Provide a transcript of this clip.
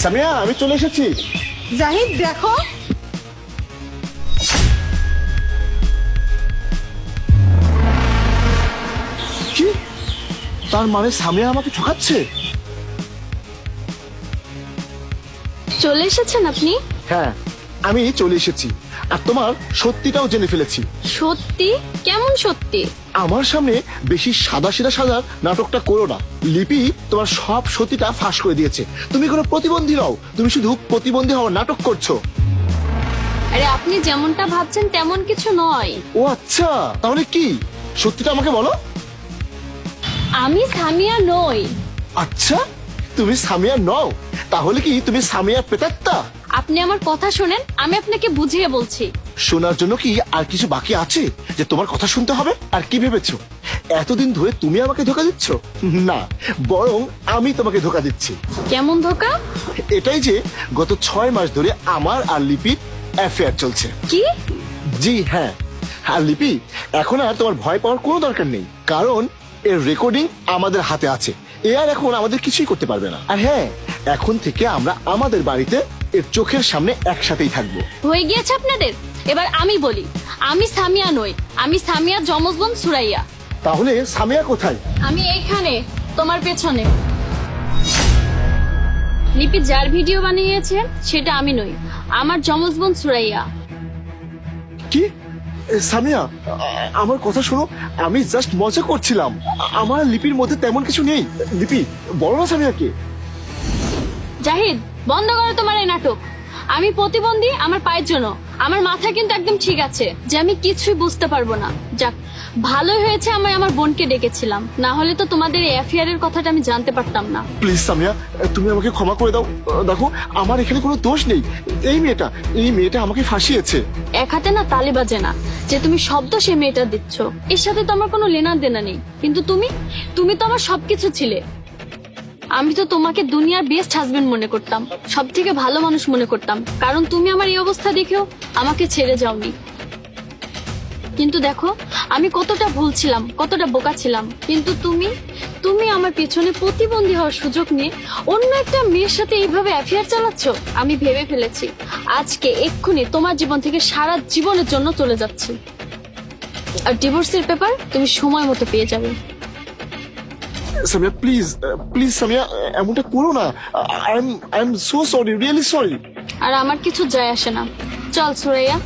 সামিয়া আমি চলে এসেছি। জাহিদ দেখো, কি? তার মানে সামিয়া আমাকে ঠকাচ্ছে? চলে এসেছেন আপনি? হ্যাঁ, আমি চলে এসেছি আর তোমার সত্যিটাও জেনে ফেলেছি। সত্যি? কেমন সত্যি? আমার সামনে বেশি সাদা সাজার নাটকটা করো না। লিপি তোমার সব সত্যিটা ফাঁস করে দিয়েছে। তুমি কোনো প্রতিবন্ধী নও, তুমি শুধু প্রতিবন্ধী হওয়ার নাটক করছো। আরে আপনি যেমনটা ভাবছেন তেমন কিছু নয়। ও আচ্ছা, তাহলে কি? সত্যিটা আমাকে বলো। আমি সামিয়া নই। আচ্ছা, তুমি সামিয়া নও? তাহলে কি তুমি সামিয়া প্রেতাত্মা? আপনি আমার কথা শোনেন, আমি আপনাকে বুঝিয়ে বলছি। শোনার জন্য কি আর কিছু বাকি আছে যে তোমার কথা শুনতে হবে? আর কি ভেবেছো এতদিন ধরে তুমি আমাকে ধোকা দিচ্ছ? না, বরং আমি তোমাকে ধোকা দিচ্ছি। কেমন ধোকা? এটাই যে গত 6 মাস ধরে আমার আর লিপির অ্যাফেয়ার চলছে। কি? জি হ্যাঁ। আর লিপি, এখন আর তোমার ভয় পাওয়ার কোনো দরকার নেই, কারণ এর রেকর্ডিং আমাদের হাতে আছে। এ আর এখন আমাদের কিছুই করতে পারবে না। আর হ্যাঁ, এখন থেকে আমরা আমাদের বাড়িতে এর চোখের সামনে একসাথেই থাকবো। হয়ে গিয়েছে আপনাদের? এবার আমি বলি, আমি সামিয়া নই, আমি সামিয়ার যমজ বোন সুরাইয়া। তাহলে সামিয়া কোথায়? আমি এইখানে, তোমার পেছনে। লিপি যার ভিডিও বানিয়েছে সেটা আমি নই, আমার যমজ বোন সুরাইয়া। কি? সামিয়া, আমার কথা শোনো, আমি জাস্ট মজা করছিলাম। আমার লিপির মধ্যে তেমন কিছু নেই। লিপি, বলো না সামিয়াকে। জাহিদ, বন্ধ করো তোমার এই নাটক। আমি প্রতিবন্ধী আমার পায়ের জন্য, আমার মাথা কিন্তু একদম ঠিক আছে যে আমি কিছুই বুঝতে পারবো না। যাক, ভালোই হয়েছে আমি আমার বোনকে ডেকেছিলাম, না হলে তো তোমাদের এই অ্যাফেয়ারের কথাটা আমি জানতে পারতাম না। প্লিজ সামিয়া, তুমি আমাকে ক্ষমা করে দাও। দেখো, আমার এখানে কোনো দোষ নেই। এই মেয়েটা আমাকে ফাঁসিয়েছে। এক হাতে না তালি বাজে না যে তুমি শব্দ সে মেয়েটা দিচ্ছ। এর সাথে তো আমার কোনো লেনা দেনা নেই, কিন্তু তুমি তো আমার সবকিছু ছিলে। আমি তো তোমাকে দুনিয়ার বেস্ট হাজবেন্ড মনে করতাম, সব থেকে ভালো মানুষ মনে করতাম, কারণ তুমি আমার এই অবস্থা দেখেও আমাকে ছেড়ে যাওনি। কিন্তু দেখো, আমি কতটা ভুল ছিলাম, কতটা বোকা ছিলাম। কিন্তু তুমি আমার পেছনে প্রতিবন্ধী হওয়ার সুযোগ নিয়ে অন্য একটা মেয়ের সাথে এইভাবে অ্যাফেয়ার চালাচ্ছ। আমি ভেবে ফেলেছি আজকে এক্ষুনি তোমার জীবন থেকে সারা জীবনের জন্য চলে যাচ্ছি। আর ডিভোর্সের পেপার তুমি সময় মতো পেয়ে যাবে। সামিয়া প্লিজ, প্লিজ সামিয়া, এমনটা করো না। I am so sorry, really sorry. আর আমার কিছু যায় আসে না। চল সুরাইয়া।